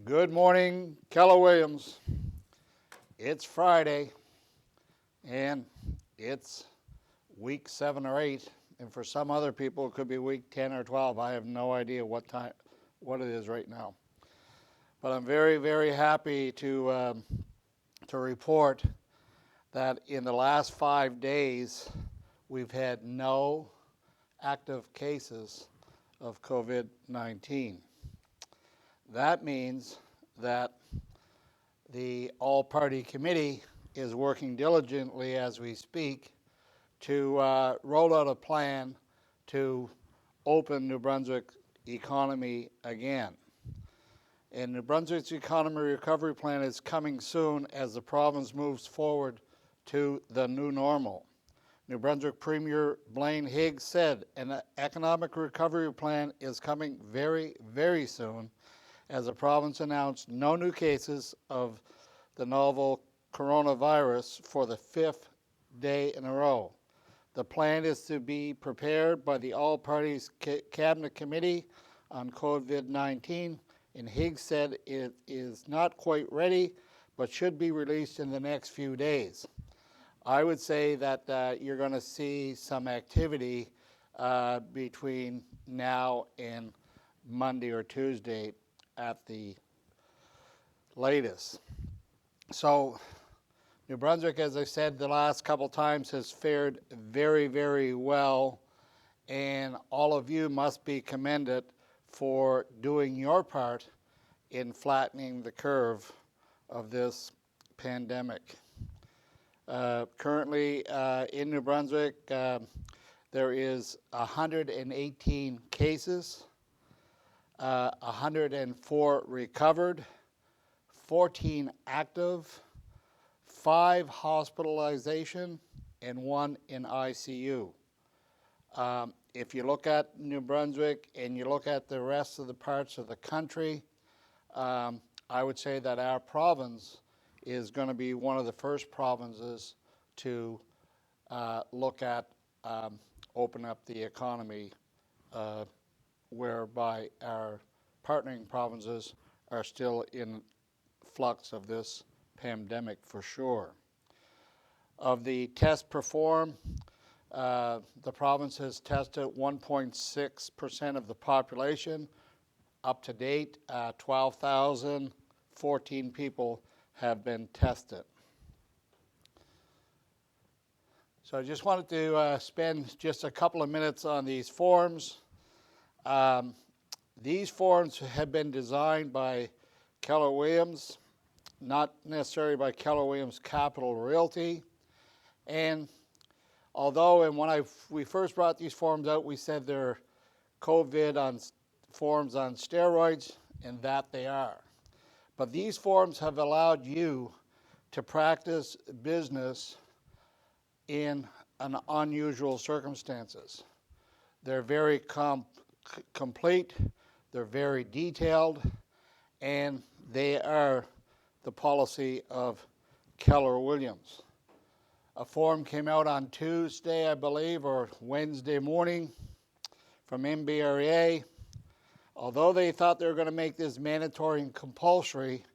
Good morning, Keller Williams. It's Friday, and it's week 7 or 8, and for some other people it could be week 10 or 12. I have no idea what it is right now. But I'm very, very happy to report that in the last 5 days we've had no active cases of COVID-19. That means that the all-party committee is working diligently as we speak to roll out a plan to open New Brunswick's economy again. And New Brunswick's economy recovery plan is coming soon as the province moves forward to the new normal. New Brunswick Premier Blaine Higgs said an economic recovery plan is coming very, very soon, as the province announced no new cases of the novel coronavirus for the 5th day in a row. The plan is to be prepared by the All-Parties Cabinet Committee on COVID-19, and Higgs said it is not quite ready, but should be released in the next few days. I would say that you're going to see some activity between now and Monday or Tuesday at the latest. So New Brunswick, as I said the last couple times, has fared very, very well, and all of you must be commended for doing your part in flattening the curve of this pandemic. Currently in New Brunswick, there is 118 cases, 104 recovered, 14 active, 5 hospitalization, and 1 in ICU. If you look at New Brunswick and you look at the rest of the parts of the country, I would say that our province is going to be one of the first provinces to look at open up the economy, whereby our partnering provinces are still in flux of this pandemic for sure. Of the tests performed, the province has tested 1.6% of the population. Up to date, 12,014 people have been tested. So I just wanted to spend just a couple of minutes on these forms. These forms have been designed by Keller Williams, not necessarily by Keller Williams Capital Realty. And although when we first brought these forms out, we said they're COVID forms on steroids, and that they are. But these forms have allowed you to practice business in unusual circumstances. They're very complete, they're very detailed, and they are the policy of Keller Williams. A form came out on Tuesday, I believe, or Wednesday morning from NBRA. Although they thought they were going to make this mandatory and compulsory,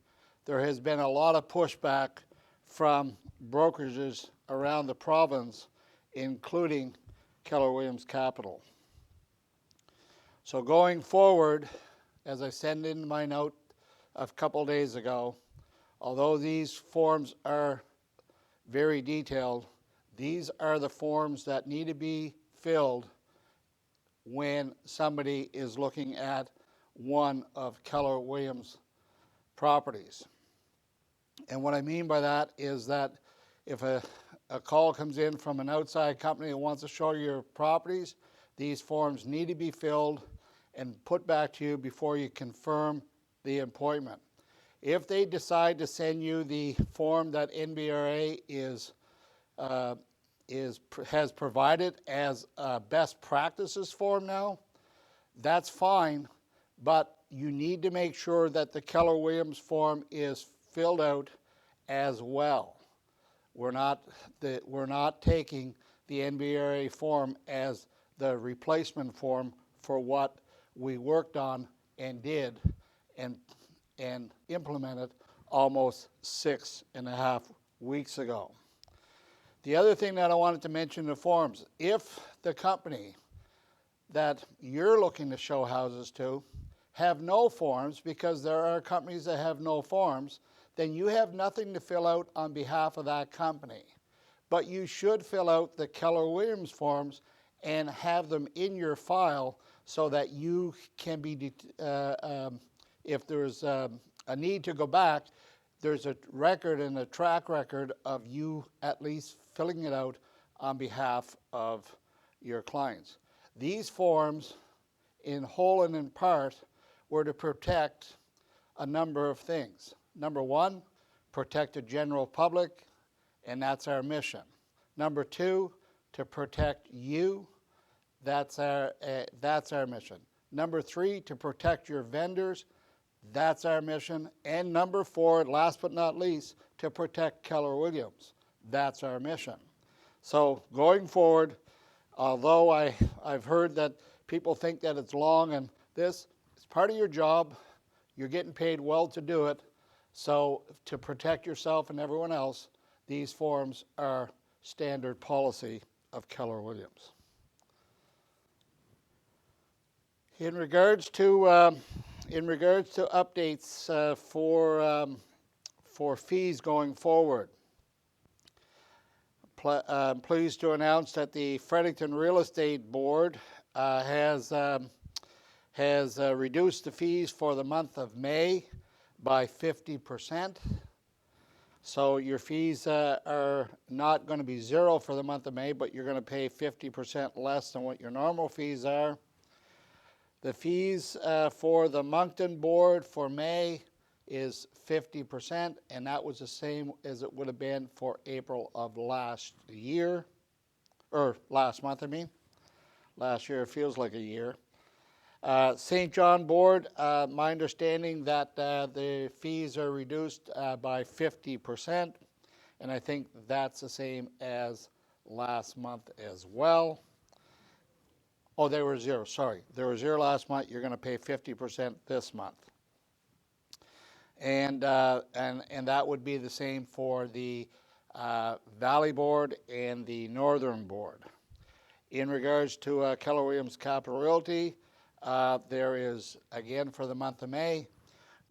there has been a lot of pushback from brokerages around the province, including Keller Williams Capital. So going forward, as I sent in my note a couple days ago, although these forms are very detailed, these are the forms that need to be filled when somebody is looking at one of Keller Williams' properties. And what I mean by that is that if a call comes in from an outside company that wants to show you your properties, these forms need to be filled and put back to you before you confirm the appointment. If they decide to send you the form that NBRA has provided as a best practices form now, that's fine, but you need to make sure that the Keller Williams form is filled out as well. We're not taking the NBRA form as the replacement form for what we worked on and did and and implemented almost 6.5 weeks ago. The other thing that I wanted to mention in the forms, if the company that you're looking to show houses to have no forms, because there are companies that have no forms, then you have nothing to fill out on behalf of that company. But you should fill out the Keller Williams forms and have them in your file so that you can be, if there's a need to go back, there's a record and a track record of you at least filling it out on behalf of your clients. These forms, in whole and in part, were to protect a number of things. Number one, protect the general public, and that's our mission. Number two, to protect you, that's our mission. Number three, to protect your vendors, that's our mission. And number four, last but not least, to protect Keller Williams, that's our mission. So going forward, although I've heard that people think that it's long, and this is part of your job, you're getting paid well to do it, so to protect yourself and everyone else, these forms are standard policy of Keller Williams. In regards to updates for fees going forward, I'm pleased to announce that the Fredericton Real Estate Board has reduced the fees for the month of May by 50%. So your fees are not going to be zero for the month of May, but you're going to pay 50% less than what your normal fees are. The fees for the Moncton Board for May is 50%, and that was the same as it would have been for April of last year, or last month, I mean. Last year, it feels like a year. St. John Board, my understanding that the fees are reduced by 50%, and I think that's the same as last month as well. Oh, they were zero, sorry. They were zero last month, you're going to pay 50% this month. And that would be the same for the Valley Board and the Northern Board. In regards to Keller Williams Capital Realty, there is, again for the month of May,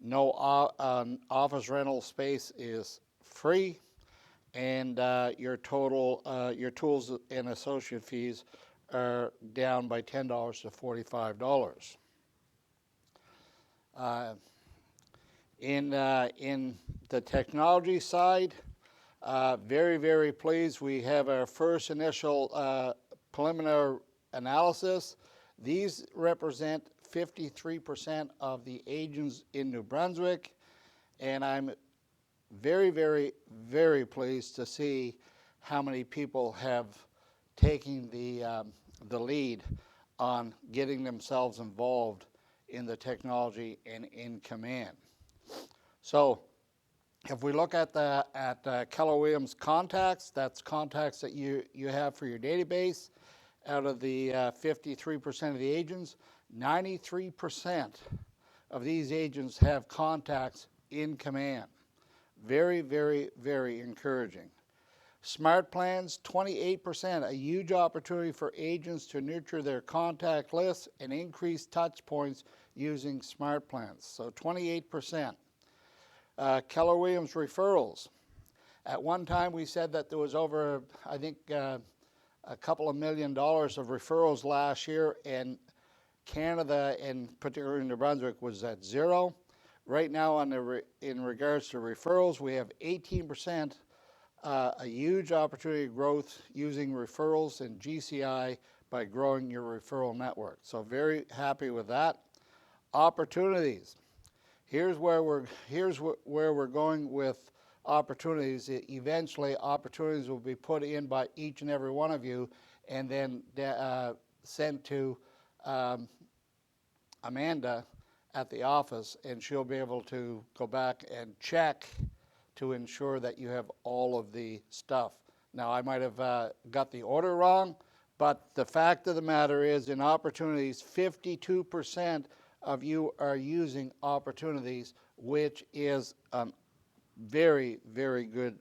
no office rental space is free, and your tools and associate fees are down by $10 to $45. In the technology side, very, very pleased. We have our first initial preliminary analysis. These represent 53% of the agents in New Brunswick, and I'm very, very, very pleased to see how many people have taken the lead on getting themselves involved in the technology and in command. So if we look at Keller Williams contacts, that's contacts that you have for your database. Out of the 53% of the agents, 93% of these agents have contacts in command. Very, very, very encouraging. Smart plans, 28%, a huge opportunity for agents to nurture their contact lists and increase touch points using smart plans. So 28%. Keller Williams referrals. At one time we said that there was over, I think, a couple of $1 million of referrals last year, and Canada, and particularly New Brunswick, was at zero. Right now, in regards to referrals, we have 18%, a huge opportunity of growth using referrals and GCI by growing your referral network. So very happy with that. Opportunities. Here's where we're going with opportunities. Eventually, opportunities will be put in by each and every one of you, and then sent to Amanda at the office, and she'll be able to go back and check to ensure that you have all of the stuff. Now, I might have got the order wrong, but the fact of the matter is, in opportunities, 52% of you are using opportunities, which is a very, very good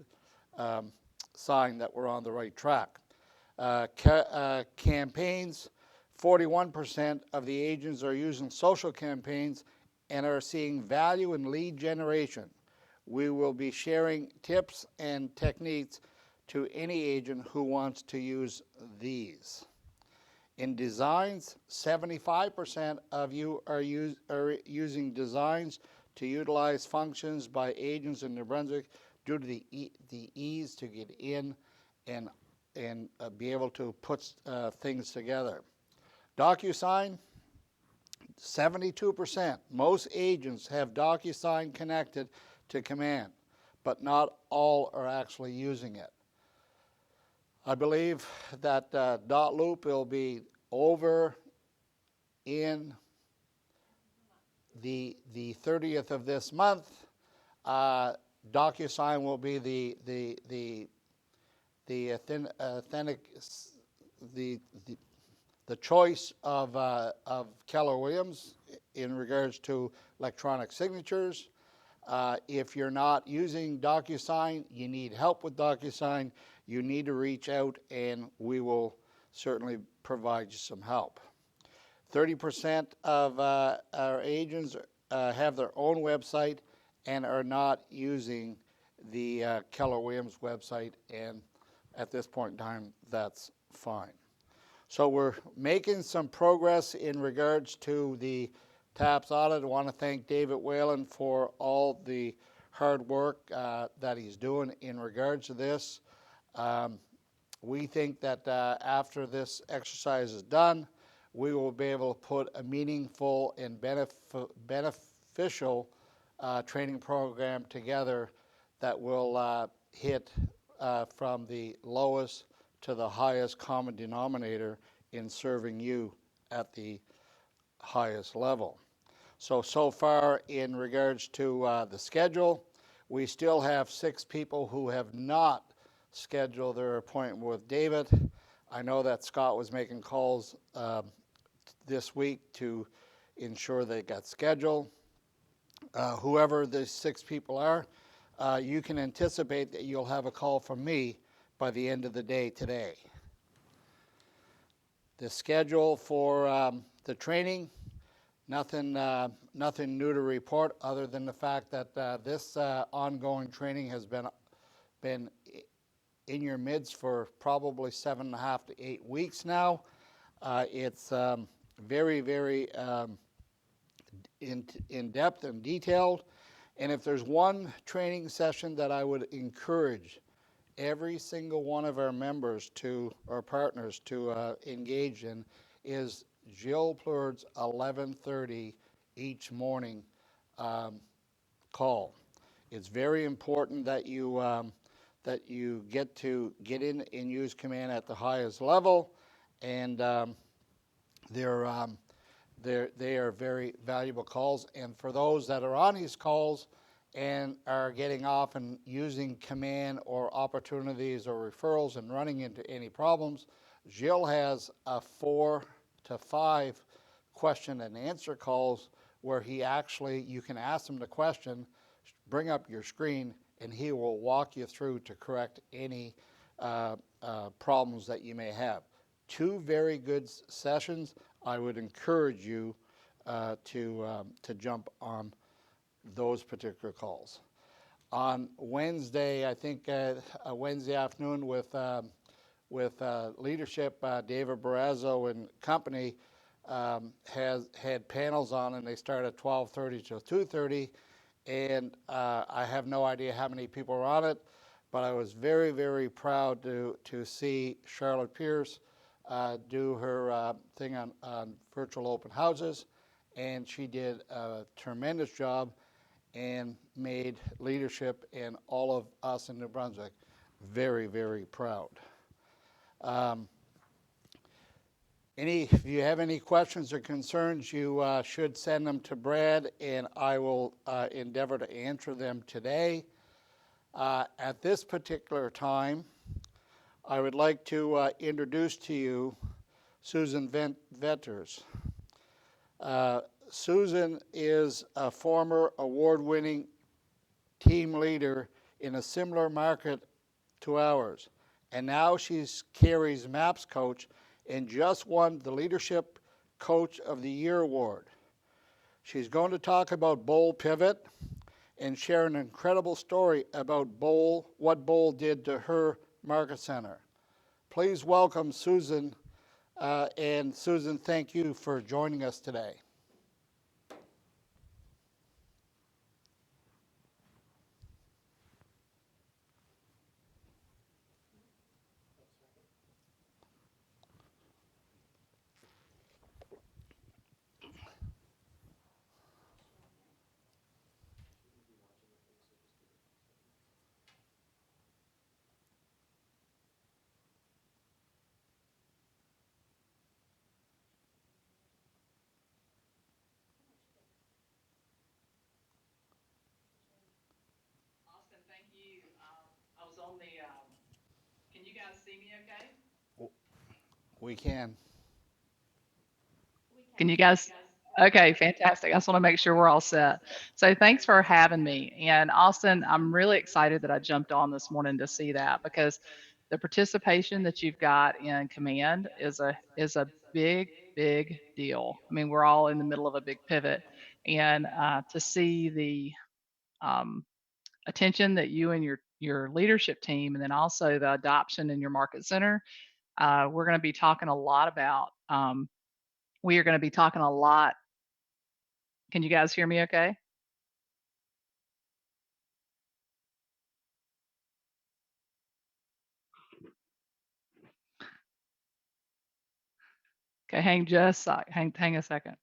um, sign that we're on the right track. Campaigns, 41% of the agents are using social campaigns and are seeing value in lead generation. We will be sharing tips and techniques to any agent who wants to use these. In designs, 75% of you are using designs to utilize functions by agents in New Brunswick due to the ease to get in and be able to put things together. DocuSign, 72%. Most agents have DocuSign connected to Command, but not all are actually using it. I believe that Dot Loop will be over in the 30th of this month. DocuSign will be the choice of Keller Williams in regards to electronic signatures. If you're not using DocuSign, you need help with DocuSign, you need to reach out and we will certainly provide you some help. 30% of our agents have their own website and are not using the Keller Williams website, and at this point in time, that's fine. So we're making some progress in regards to the TAPS audit. I want to thank David Whalen for all the hard work that he's doing in regards to this. We think that after this exercise is done, we will be able to put a meaningful and beneficial training program together that will hit from the lowest to the highest common denominator in serving you at the highest level. So far in regards to the schedule, we still have 6 people who have not scheduled their appointment with David. I know that Scott was making calls this week to ensure they got scheduled. Whoever the 6 people are, you can anticipate that you'll have a call from me by the end of the day today. The schedule for the training, nothing new to report other than the fact that this ongoing training has been in your midst for probably 7.5 to 8 weeks now. It's very, very in depth and detailed. And if there's one training session that I would encourage every single one of our members to, or partners to engage in, is Jill Plurd's 11:30 each morning call. It's very important that you get in and use Command at the highest level, and they are very valuable calls. And for those that are on these calls and are getting off and using Command or opportunities or referrals and running into any problems, Jill has a 4 to 5 question and answer calls where you can ask him the question, bring up your screen, and he will walk you through to correct any problems that you may have. 2 very good sessions. I would encourage you to jump on those particular calls. On Wednesday, I think a Wednesday afternoon with leadership, David Barrazzo and company has had panels on, and they start at 12:30 to 2:30, and I have no idea how many people are on it, but I was very, very proud to see Charlotte Pierce do her thing on virtual open houses, and she did a tremendous job and made leadership and all of us in New Brunswick very, very proud. If you have any questions or concerns, you should send them to Brad, and I will endeavor to answer them today. At this particular time, I would like to introduce to you Susan Venters. Susan is a former award-winning team leader in a similar market to ours. And now she's Carrie's MAPS coach and just won the Leadership Coach of the Year award. She's going to talk about Bowl Pivot and share an incredible story about Bowl, what Bowl did to her market center. Please welcome Susan. And Susan, thank you for joining us today. Austin, thank you. I was on the, can you guys see me okay? We can. Can you guys? Okay, fantastic. I just want to make sure we're all set. So thanks for having me. And Austin, I'm really excited that I jumped on this morning to see that because the participation that you've got in command is a big deal. I mean, we're all in the middle of a big pivot, and to see the um, attention that you and your leadership team, and then also the adoption in your market center. We're going to be talking a lot about. We are going to be talking a lot. Can you guys hear me? Okay. Okay. Hang a second.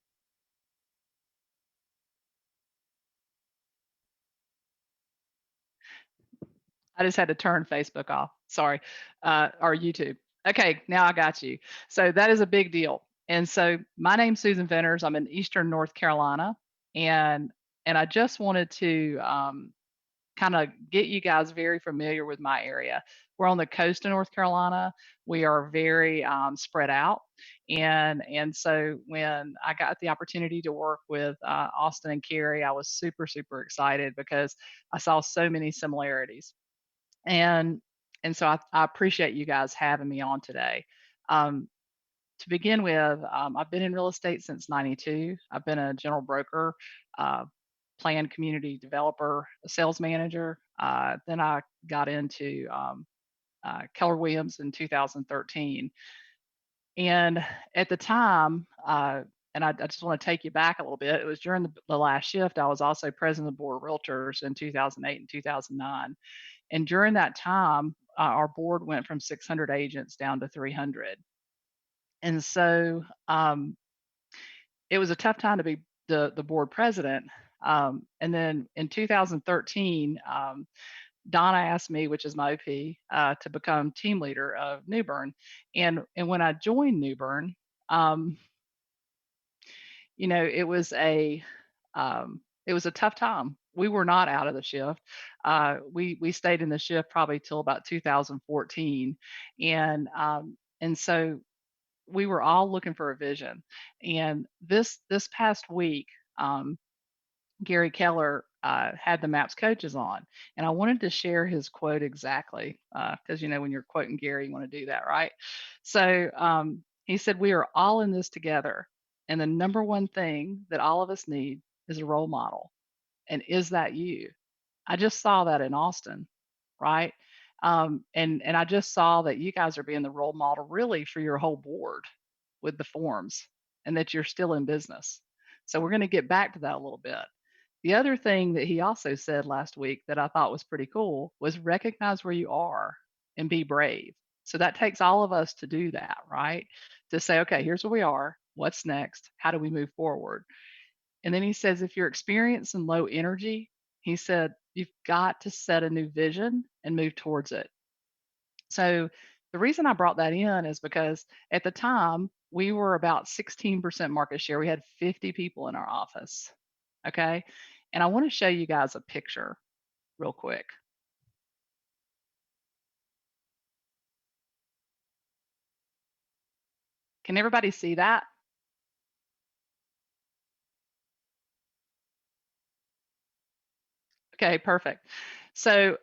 I just had to turn Facebook off. Sorry, or YouTube. Okay, now I got you. So that is a big deal. And so my name's Susan Venters. I'm in Eastern North Carolina, and I just wanted to kind of get you guys very familiar with my area. We're on the coast of North Carolina. We are very spread out, and so when I got the opportunity to work with Austin and Carrie, I was super excited because I saw so many similarities, and so I appreciate you guys having me on today. Um, to begin with, I've been in real estate since '92. I've been a general broker, uh, planned community developer, a sales manager. Then I got into Keller Williams in 2013. And at the time, and I just want to take you back a little bit. It was during the last shift. I was also president of the board of realtors in 2008 and 2009. And during that time, our board went from 600 agents down to 300. And so it was a tough time to be the board president. And then in 2013, Donna asked me, which is my OP, to become team leader of Newbern. And when I joined Newbern, um, it was a tough time. We were not out of the shift. We stayed in the shift probably till about 2014, and so we were all looking for a vision. And this past week, Gary Keller had the MAPS coaches on, and I wanted to share his quote exactly because when you're quoting Gary, you want to do that, right? So he said, "We are all in this together, and the number one thing that all of us need is a role model. And is that you?" I just saw that in Austin, right? And I just saw that you guys are being the role model really for your whole board with the forms, and that you're still in business. So we're going to get back to that a little bit. The other thing that he also said last week that I thought was pretty cool was recognize where you are and be brave. So that takes all of us to do that, right? To say, okay, here's where we are. What's next? How do we move forward? And then he says, if you're experiencing low energy, he said, you've got to set a new vision and move towards it. So the reason I brought that in is because at the time we were about 16% market share. We had 50 people in our office. Okay. And I want to show you guys a picture real quick. Can everybody see that? Okay, perfect. So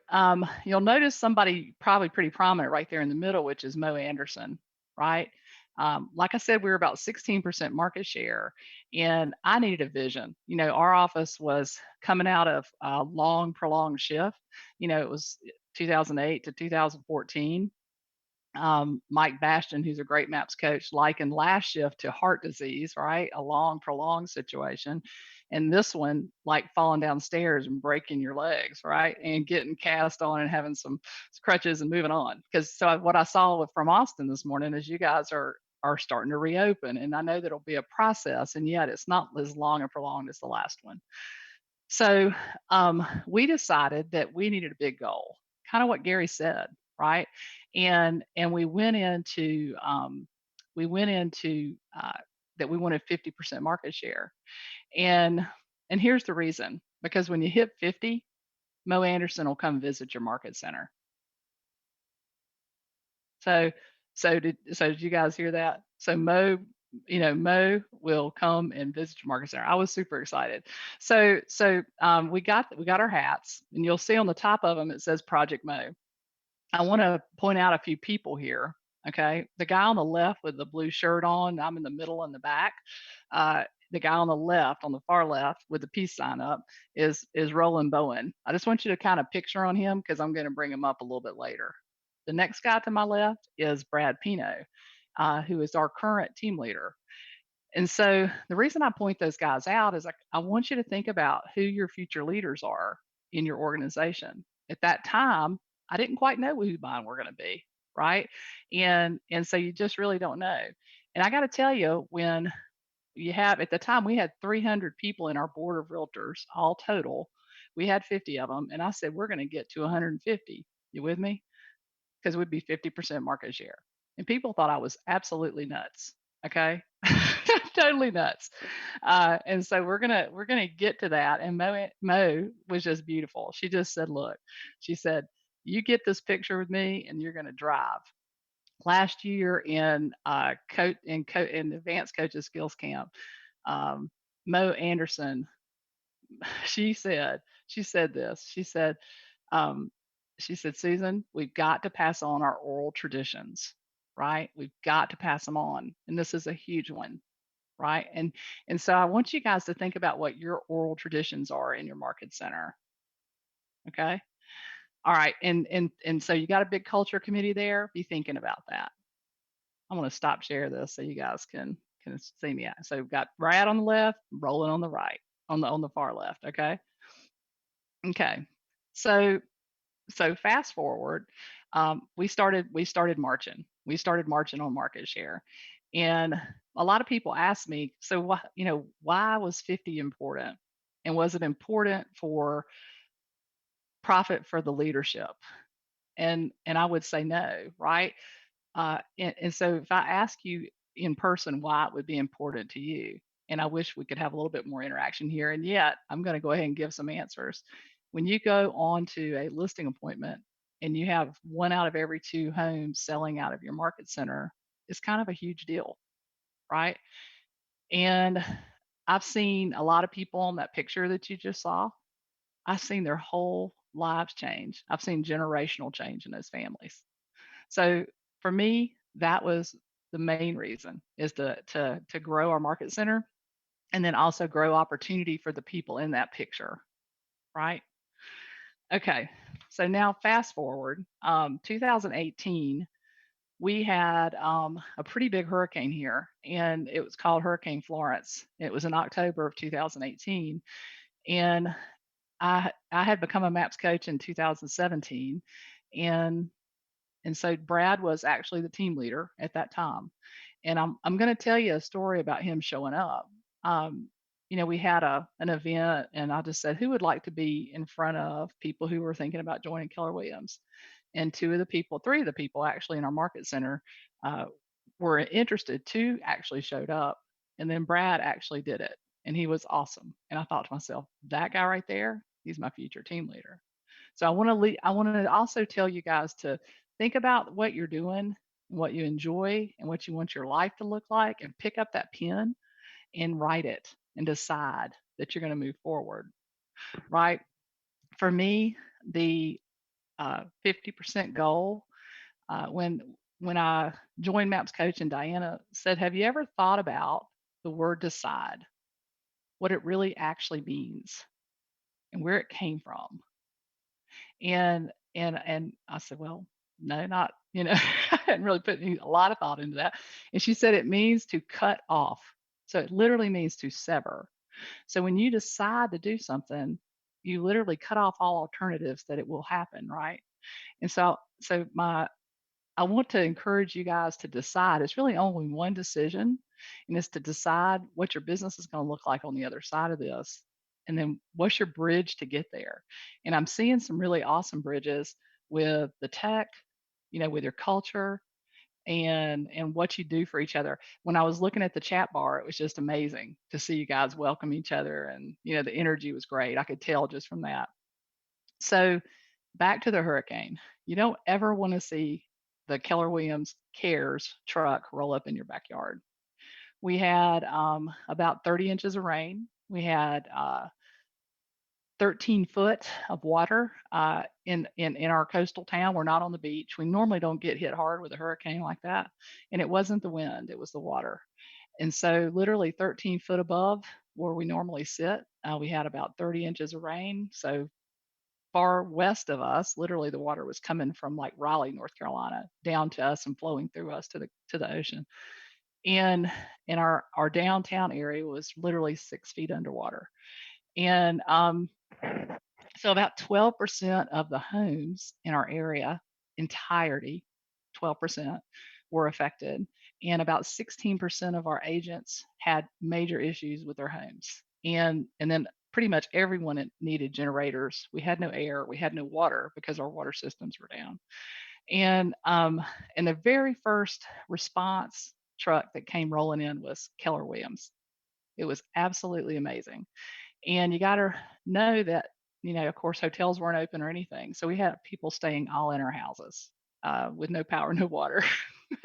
you'll notice somebody probably pretty prominent right there in the middle, which is Mo Anderson, right? Like I said, we were about 16% market share, and I needed a vision. Our office was coming out of a long, prolonged shift. It was 2008 to 2014. Mike Bastion, who's a great MAPS coach, likened last shift to heart disease, right? A long, prolonged situation. And this one, like falling downstairs and breaking your legs, right? And getting cast on and having some crutches and moving on. Because what I saw from Austin this morning is you guys are starting to reopen. And I know that it'll be a process, and yet it's not as long and prolonged as the last one. So we decided that we needed a big goal, kind of what Gary said, right? And we went into that we wanted 50% market share, and and here's the reason: because when you hit 50, Mo Anderson will come visit your market center. So so did you guys hear that? So Mo will come and visit your market center. I was super excited. So we got our hats, and you'll see on the top of them it says Project Mo. I want to point out a few people here. Okay, the guy on the left with the blue shirt on, I'm in the middle and the back. Uh, the guy on the left, on the far left, with the peace sign up, is Roland Bowen. I just want you to kind of picture on him because I'm going to bring him up a little bit later. The next guy to my left is Brad Pino, who is our current team leader. And so the reason I point those guys out is I want you to think about who your future leaders are in your organization. At that time, I didn't quite know who mine were going to be, right? And so you just really don't know. And I got to tell you, when you have at the time we had 300 people in our board of realtors, all total. We had 50 of them, and I said we're going to get to 150. You with me? Because we'd be 50% market share. And people thought I was absolutely nuts. Okay. Totally nuts. And so we're gonna get to that. And Mo was just beautiful. She just said, look, she said, you get this picture with me and you're gonna drive. Last year in advanced coaches skills camp, um, Mo Anderson, she said this. Um, she said, Susan, we've got to pass on our oral traditions, right? We've got to pass them on. And this is a huge one, right? And so I want you guys to think about what your oral traditions are in your market center. Okay. All right. And so you got a big culture committee there. Be thinking about that. I'm gonna stop share this so you guys can see me. So we've got Brad on the left, Roland on the right, on the far left. Okay. Okay. So fast forward, we started marching. We started marching on market share, and a lot of people ask me, so why was 50 important, and was it important for profit for the leadership? And I would say no, right? And so if I ask you in person why it would be important to you, and I wish we could have a little bit more interaction here, and yet I'm going to go ahead and give some answers. When you go on to a listing appointment and you have one out of every two homes selling out of your market center, it's kind of a huge deal, right? And I've seen a lot of people on that picture that you just saw. I've seen their whole lives change. I've seen generational change in those families. So for me, that was the main reason, is to grow our market center, and then also grow opportunity for the people in that picture, right? Okay, so now fast forward, 2018, we had a pretty big hurricane here, and it was called Hurricane Florence. It was in October of 2018, and I had become a MAPS coach in 2017, and And so Brad was actually the team leader at that time. And I'm going to tell you a story about him showing up. Um, we had an event, and I just said, who would like to be in front of people who were thinking about joining Keller Williams? And three of the people actually in our market center uh, were interested. Two actually showed up, and then Brad actually did it, and he was awesome. And I thought to myself, that guy right there, he's my future team leader. So I want to also tell you guys to think about what you're doing, what you enjoy, and what you want your life to look like, and pick up that pen and write it and decide that you're going to move forward, right? For me, the 50% goal, when I joined Maps Coach and Diana said, "Have you ever thought about the word decide, what it really actually means, and where it came from?" And I said, "Well, no, not, I hadn't really put a lot of thought into that." And she said it means to cut off. So it literally means to sever. So when you decide to do something, you literally cut off all alternatives that it will happen, right? And so my I want to encourage you guys to decide. It's really only one decision, and it's to decide what your business is going to look like on the other side of this. And then what's your bridge to get there? And I'm seeing some really awesome bridges with the tech, with your culture and what you do for each other. When I was looking at the chat bar, it was just amazing to see you guys welcome each other, and the energy was great. I could tell just from that. So back to the hurricane. You don't ever want to see the Keller Williams Cares truck roll up in your backyard. We had about 30 inches of rain. We had 13 foot of water in our coastal town. We're not on the beach. We normally don't get hit hard with a hurricane like that. And it wasn't the wind, it was the water. And so, literally 13 foot above where we normally sit, we had about 30 inches of rain. So, far west of us, literally the water was coming from like Raleigh, North Carolina, down to us and flowing through us to the ocean. And our downtown area was literally 6 feet underwater. And so about 12% of the homes in our area, entirety, 12% were affected. And about 16% of our agents had major issues with their homes. And then pretty much everyone needed generators. We had no air, we had no water because our water systems were down. And the very first response truck that came rolling in was Keller Williams. It was absolutely amazing. And you got to know that, of course, hotels weren't open or anything. So we had people staying all in our houses with no power, no water.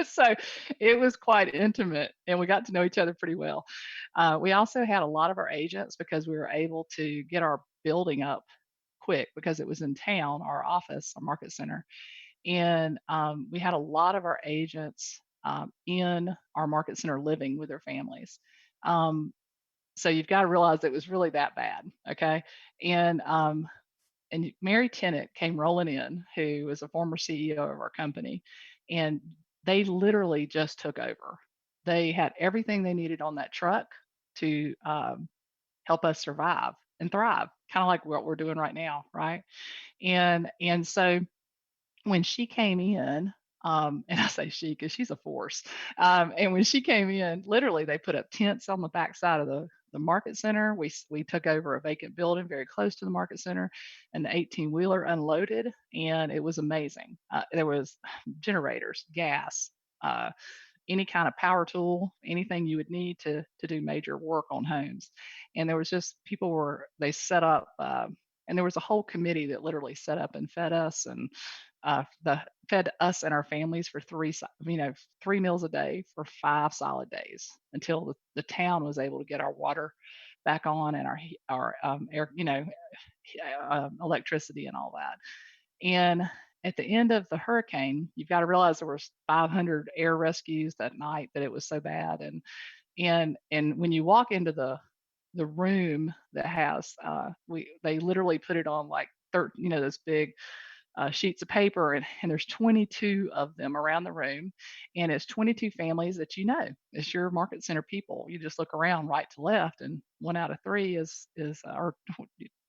So it was quite intimate and we got to know each other pretty well. We also had a lot of our agents because we were able to get our building up quick because it was in town, our office, our market center. And we had a lot of our agents in our market center living with their families. Um, so you've got to realize it was really that bad, okay? And Mary Tennant came rolling in, who was a former CEO of our company, and they literally just took over. They had everything they needed on that truck to help us survive and thrive, kind of like what we're doing right now, right? And so when she came in, and I say she because she's a force. And when she came in, literally they put up tents on the backside of the market center. We took over a vacant building very close to the market center, and the 18-wheeler unloaded, and it was amazing. There was generators, gas, uh, any kind of power tool, anything you would need to do major work on homes. And there was just people were they set up, and there was a whole committee that literally set up and fed us and the fed us and our families for 3 meals a day for 5 solid days until the town was able to get our water back on and our air, electricity and all that. And at the end of the hurricane, you've got to realize there was 500 air rescues that night that it was so bad. And when you walk into the room that has they literally put it on like those big sheets of paper, and there's 22 of them around the room, and it's 22 families that it's your market center people. You just look around right to left, and 1 out of 3 is or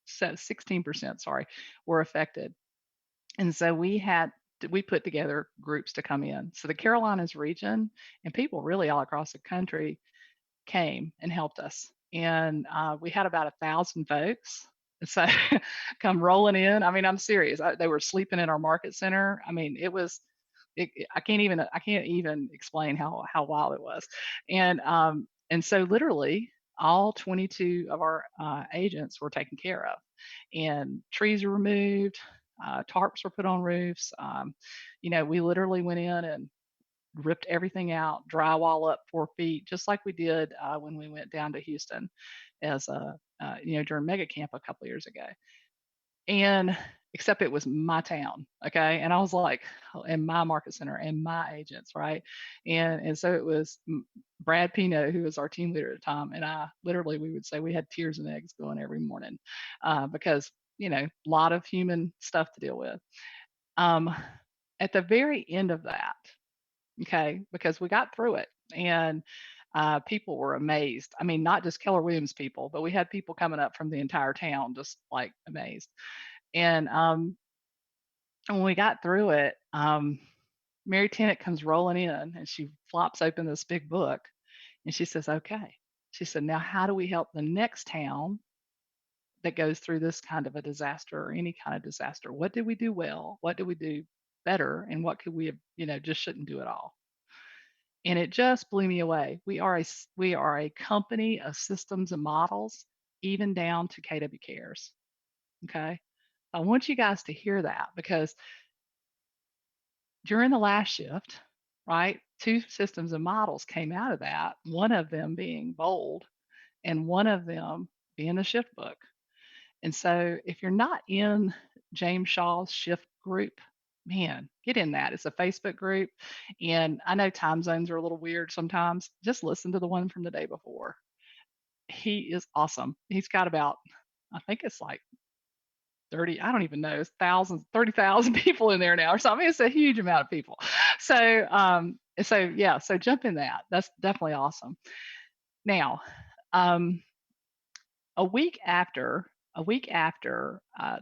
16%, sorry, were affected. And so we put together groups to come in. So the Carolinas region and people really all across the country came and helped us. And we had about 1,000 folks. So come rolling in. I mean, I'm serious. They were sleeping in our market center. I mean, it was. I can't even explain how wild it was. And so literally all 22 of our agents were taken care of, and trees were removed, tarps were put on roofs. We literally went in and ripped everything out, drywall up 4 feet, just like we did when we went down to Houston as during mega camp a couple years ago. and except it was my town, okay? And I was like, "Oh, and my market center and my agents, right?" And so it was Brad Pino, who was our team leader at the time, and I literally we would say we had tears and eggs going every morning because a lot of human stuff to deal with. Um, at the very end of that, okay, because we got through it and people were amazed. I mean, not just Keller Williams people, but we had people coming up from the entire town just like amazed. And when we got through it, Mary Tennant comes rolling in and she flops open this big book and she says, "Okay." She said, "Now, how do we help the next town that goes through this kind of a disaster or any kind of disaster? What did we do well? What did we do better? And what could we have, just shouldn't do at all?" And it just blew me away. We are a company of systems and models, even down to KW Cares. Okay. I want you guys to hear that because during the last shift, right, two systems and models came out of that, one of them being bold and one of them being the shift book. And so if you're not in James Shaw's shift group, man, get in that. It's a Facebook group. And I know time zones are a little weird sometimes. Just listen to the one from the day before. He is awesome. He's got about, I think it's like 30, I don't even know, it's thousands, 30,000 people in there now or something. It's a huge amount of people. So yeah, so jump in that. That's definitely awesome. Now, um, a week after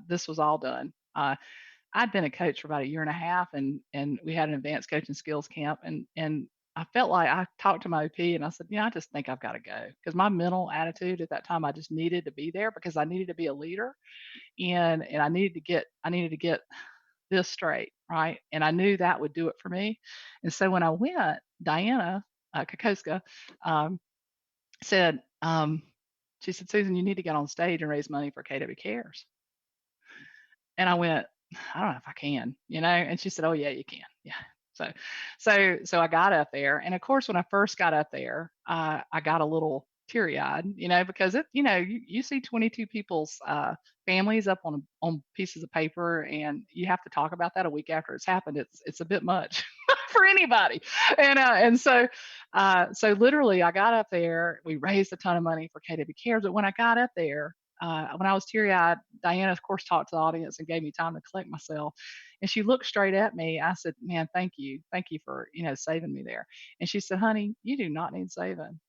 this was all done, I'd been a coach for about a year and a half, and we had an advanced coaching skills camp, and I felt like I talked to my OP and I said, I just think I've got to go because my mental attitude at that time, I just needed to be there because I needed to be a leader, and I needed to get this straight, right? And I knew that would do it for me. And so when I went, Diana Kokoska um, said, she said, "Susan, you need to get on stage and raise money for KW Cares." And I went, "I don't know if I can, And she said, "Oh yeah, you can. Yeah." So I got up there, and of course, when I first got up there, I got a little teary-eyed, because you see 22 people's families up on pieces of paper, and you have to talk about that a week after it's happened. It's a bit much for anybody, and so literally, I got up there. We raised a ton of money for KW Cares, but when I got up there, when I was teary eyed, Diana, of course, talked to the audience and gave me time to collect myself. And she looked straight at me. I said, "Man, thank you. Thank you for, saving me there." And she said, "Honey, you do not need saving."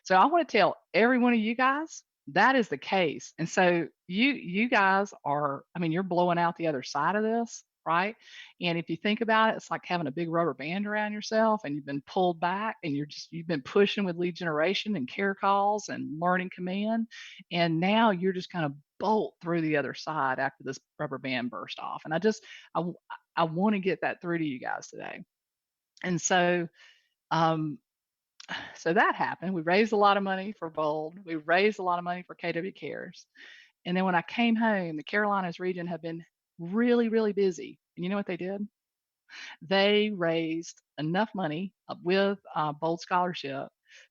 So I want to tell every one of you guys that is the case. And so you guys are, I mean, you're blowing out the other side of this, right? And if you think about it, it's like having a big rubber band around yourself and you've been pulled back and you've been pushing with lead generation and care calls and learning command. And now you're just kind of bolt through the other side after this rubber band burst off. And I, w- I want to get that through to you guys today. And um, so that happened. We raised a lot of money for Bold. We raised a lot of money for KW Cares. And then when I came home, the Carolinas region had been really, really busy. And you know what they did? They raised enough money with Bold Scholarship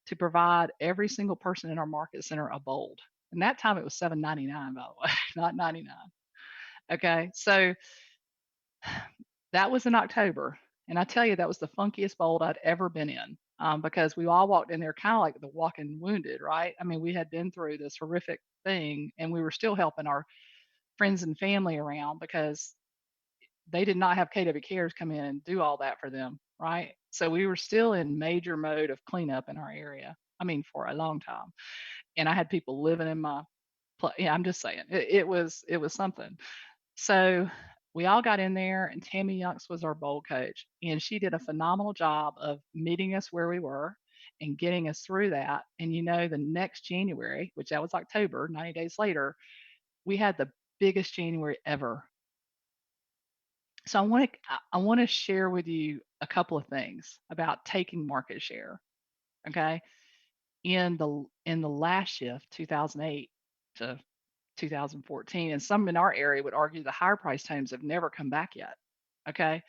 to provide every single person in our market center a Bold. And that time it was $7.99, by the way, not 99. Okay, so that was in October, and I tell you, that was the funkiest bold I'd ever been in, because we all walked in there kinda like the walking wounded, right? I mean, we had been through this horrific thing, and we were still helping our friends and family around because they did not have KW Cares come in and do all that for them, right? So we were still in major mode of cleanup in our area, I mean, for a long time, and I had people living in my yeah, I'm just saying, it was something. So we all got in there, and Tammy Younks was our bowl coach, and she did a phenomenal job of meeting us where we were and getting us through that. And the next January, which that was October, 90 days later, we had the biggest January ever. So I want to share with you a couple of things about taking market share. Okay, in the last shift, 2008 to 2014, and some in our area would argue the higher priced homes have never come back yet. Okay.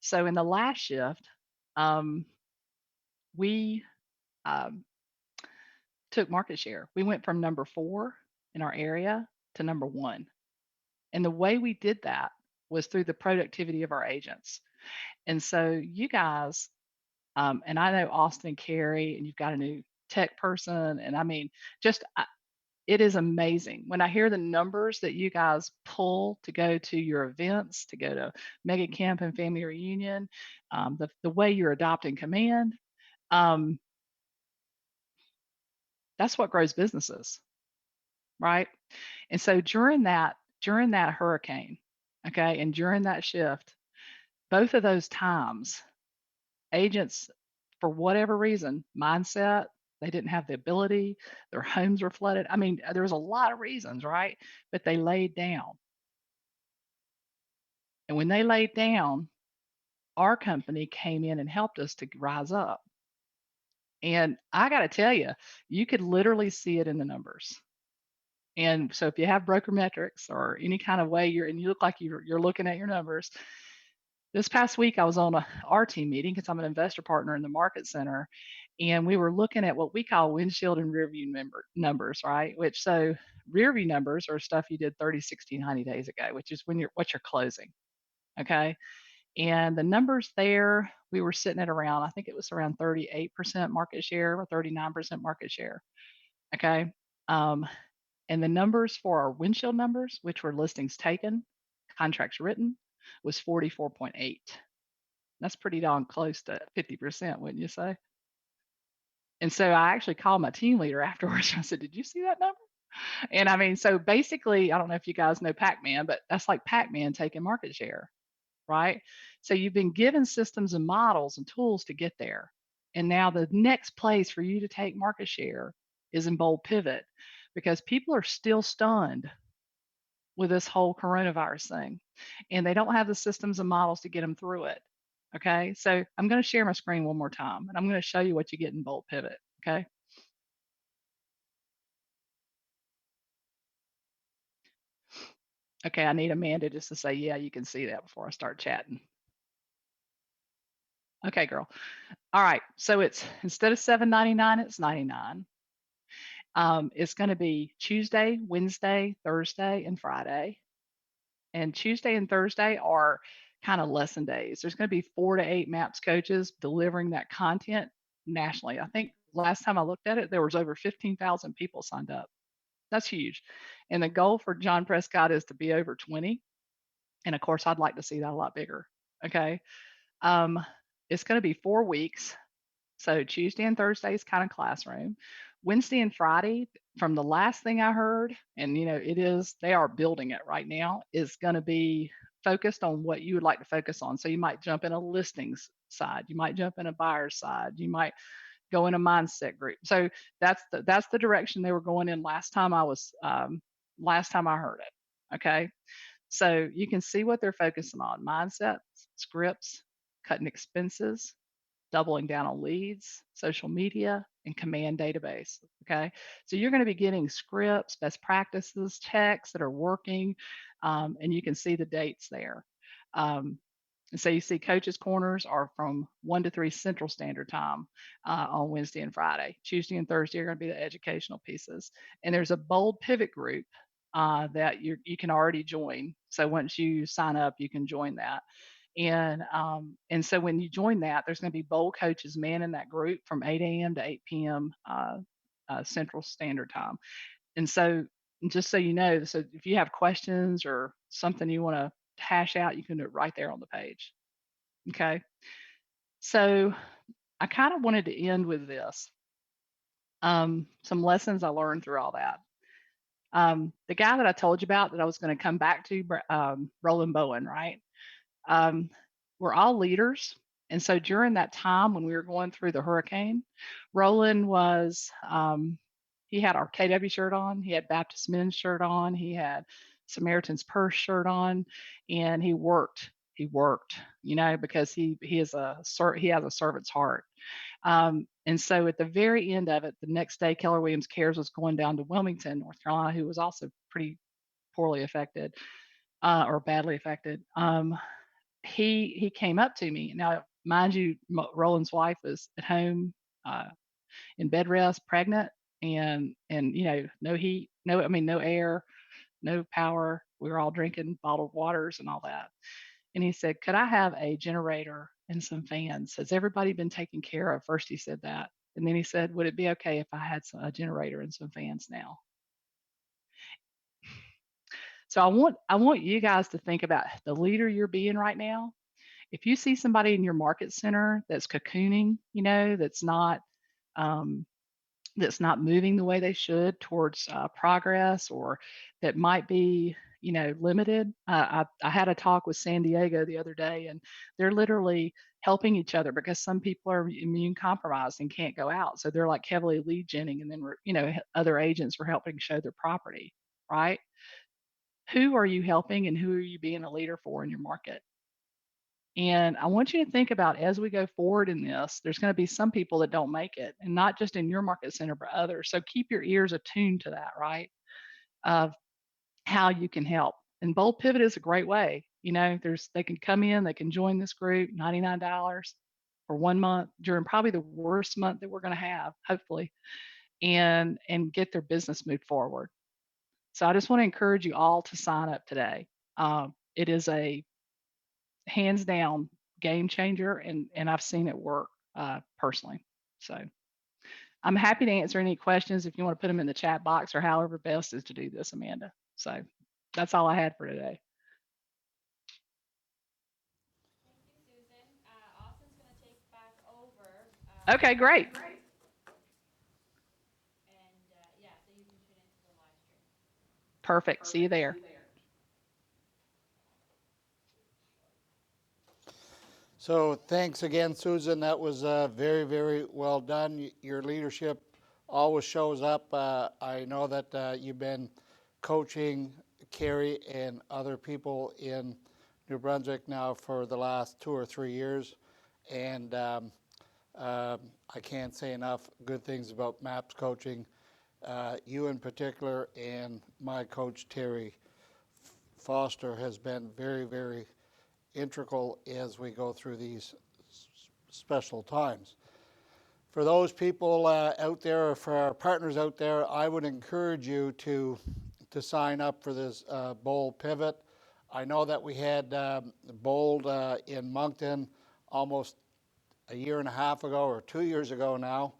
So in the last shift, um, we um, took market share. We went from number 4 in our area to number 1. And the way we did that was through the productivity of our agents. And so you guys, and I know Austin and Carrie, and you've got a new tech person. And I mean, just it is amazing when I hear the numbers that you guys pull to go to your events, to go to Mega Camp and Family Reunion, the way you're adopting command. Um, that's what grows businesses, right? And so during that hurricane, okay, and during that shift, both of those times, agents, for whatever reason, mindset, they didn't have the ability, their homes were flooded. I mean, there was a lot of reasons, right? But they laid down. And when they laid down, our company came in and helped us to rise up. And I got to tell you, you could literally see it in the numbers. And so if you have broker metrics or any kind of way and you look like you're looking at your numbers, this past week I was on our team meeting because I'm an investor partner in the market center, and we were looking at what we call windshield and rear view numbers, right? Which so rear view numbers are stuff you did 30, 60, 90 days ago, which is when what you're closing. Okay. And the numbers there, we were sitting at around, I think it was around 38% market share or 39% market share. Okay. Um, and the numbers for our windshield numbers, which were listings taken, contracts written, was 44.8. That's pretty darn close to 50%, wouldn't you say? And so I actually called my team leader afterwards. I said, "Did you see that number?" And I mean, so basically, I don't know if you guys know Pac-Man, but that's like Pac-Man taking market share, right? So you've been given systems and models and tools to get there. And now the next place for you to take market share is in bold pivot because people are still stunned with this whole coronavirus thing, and they don't have the systems and models to get them through it. Okay, so I'm going to share my screen one more time, and I'm going to show you what you get in Bolt Pivot. Okay, okay, I need Amanda just to say, yeah, you can see that before I start chatting. Okay, girl. All right, so it's instead of 7.99, it's 99. It's going to be Tuesday, Wednesday, Thursday, and Friday. And Tuesday and Thursday are kind of lesson days. There's going to be 4 to 8 MAPS coaches delivering that content nationally. I think last time I looked at it, there was over 15,000 people signed up. That's huge. And the goal for John Prescott is to be over 20. And of course, I'd like to see that a lot bigger. Okay. Um, it's going to be 4 weeks. So Tuesday and Thursday is kind of classroom. Wednesday and Friday, from the last thing I heard, and it is they are building it right now, is going to be focused on what you would like to focus on. So you might jump in a listings side, you might jump in a buyer's side, you might go in a mindset group. So that's the direction they were going in last time I heard it. Okay. So you can see what they're focusing on: mindsets, scripts, cutting expenses, doubling down on leads, social media, and command database. Okay. So you're going to be getting scripts, best practices, checks that are working, and you can see the dates there. Um, and so you see coaches' corners are from 1 to 3 Central Standard Time on Wednesday and Friday. Tuesday and Thursday are going to be the educational pieces. And there's a bold pivot group that you can already join. So once you sign up, you can join that. And so when you join that, there's going to be bold coaches manning that group from 8 a.m. to 8 p.m. Central Standard Time. And so just so you know, so if you have questions or something you want to hash out, you can do it right there on the page. Okay. So I kind of wanted to end with this. Some lessons I learned through all that. The guy that I told you about that I was going to come back to, Roland Bowen, right? Um, we're all leaders. And so during that time when we were going through the hurricane, Roland he had our KW shirt on, he had Baptist Men's shirt on, he had Samaritan's Purse shirt on, and he worked. He worked, because he has a servant's heart. And so at the very end of it, the next day, Keller Williams Cares was going down to Wilmington, North Carolina, who was also pretty poorly affected or badly affected. He came up to me. Now, mind you, Roland's wife was at home uh, in bed rest, pregnant, and no heat, no air, no power. We were all drinking bottled waters and all that. And he said, "Could I have a generator and some fans? Has everybody been taken care of?" First, he said that. And then he said, "Would it be okay if I had a generator and some fans now?" So I want you guys to think about the leader you're being right now. If you see somebody in your market center that's cocooning, um, that's not moving the way they should towards progress, or that might be, limited. I had a talk with San Diego the other day, and they're literally helping each other because some people are immune compromised and can't go out. So they're like heavily lead genning, and then, other agents were helping show their property, right? Who are you helping and who are you being a leader for in your market? And I want you to think about as we go forward in this, there's going to be some people that don't make it, and not just in your market center, but others. So keep your ears attuned to that, right? Of how you can help. And Bold Pivot is a great way. They can come in, they can join this group, $99 for 1 month during probably the worst month that we're going to have, hopefully, and get their business moved forward. So I just want to encourage you all to sign up today. It is a hands down game changer, and I've seen it work personally. So I'm happy to answer any questions if you want to put them in the chat box or however best is to do this, Amanda. So that's all I had for today. Thank you, Susan. Austin's going to take back over. Okay, great. And yeah, so you can tune into the live stream. Perfect. See you there. So thanks again, Susan. That was very, very well done. Your leadership always shows up. I know that you've been coaching Carrie and other people in New Brunswick now for the last 2 or 3 years, and I can't say enough good things about MAPS coaching. You in particular, and my coach Terry Foster has been very, very integral as we go through these special times. For those people out there, or for our partners out there, I would encourage you to sign up for this Bold Pivot. I know that we had Bold in Moncton almost a year and a half ago or 2 years ago now,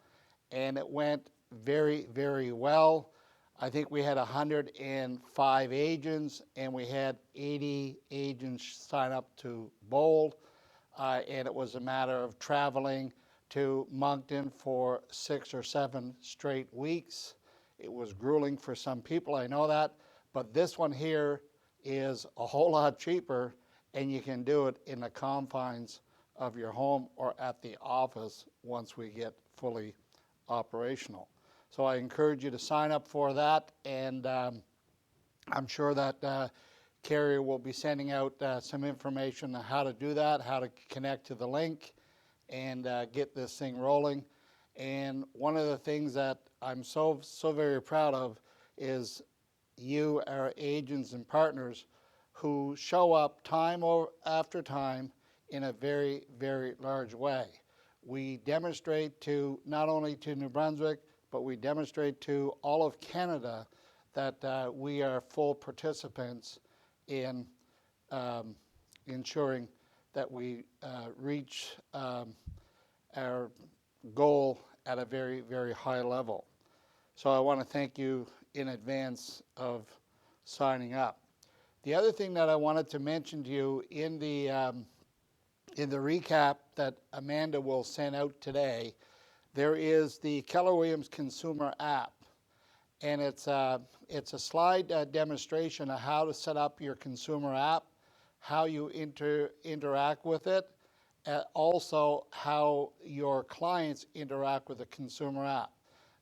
and it went very, very well. I think we had 105 agents, and we had 80 agents sign up to Bold, and it was a matter of traveling to Moncton for 6 or 7 straight weeks. It was grueling for some people, I know that, but this one here is a whole lot cheaper, and you can do it in the confines of your home or at the office once we get fully operational. So I encourage you to sign up for that, and I'm sure that Carrie will be sending out some information on how to do that, how to connect to the link, and get this thing rolling. And one of the things that I'm so very proud of is you, our agents and partners, who show up time after time in a very, very large way. We demonstrate to not only to New Brunswick, but we demonstrate to all of Canada that we are full participants in ensuring that we reach our goal at a very, very high level. So I want to thank you in advance of signing up. The other thing that I wanted to mention to you in the recap that Amanda will send out today, there is the Keller Williams consumer app, and it's a slide demonstration of how to set up your consumer app, how you interact with it, and also how your clients interact with the consumer app.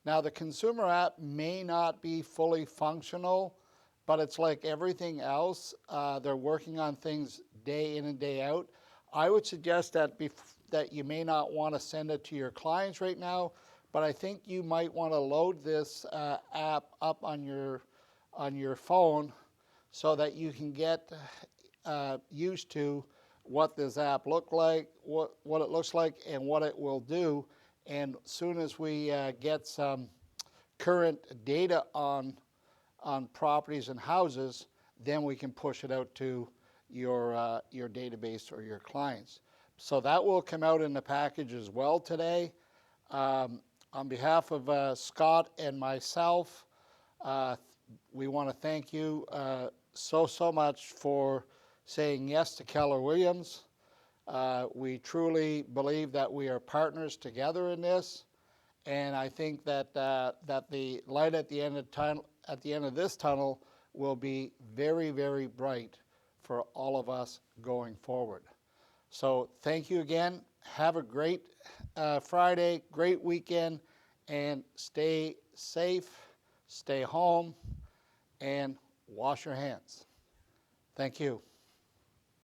Now, the consumer app may not be fully functional, but it's like everything else. They're working on things day in and day out. I would suggest that you may not want to send it to your clients right now, but I think you might want to load this app up on your phone so that you can get used to what this app what it looks like, and what it will do. And soon as we get some current data on properties and houses, then we can push it out to your database or your clients. So that will come out in the package as well today. On behalf of Scott and myself, we want to thank you so much for saying yes to Keller Williams. We truly believe that we are partners together in this, and I think that that the light at the end of this tunnel will be very, very bright for all of us going forward. So thank you again. Have a great Friday, great weekend, and stay safe, stay home, and wash your hands. Thank you.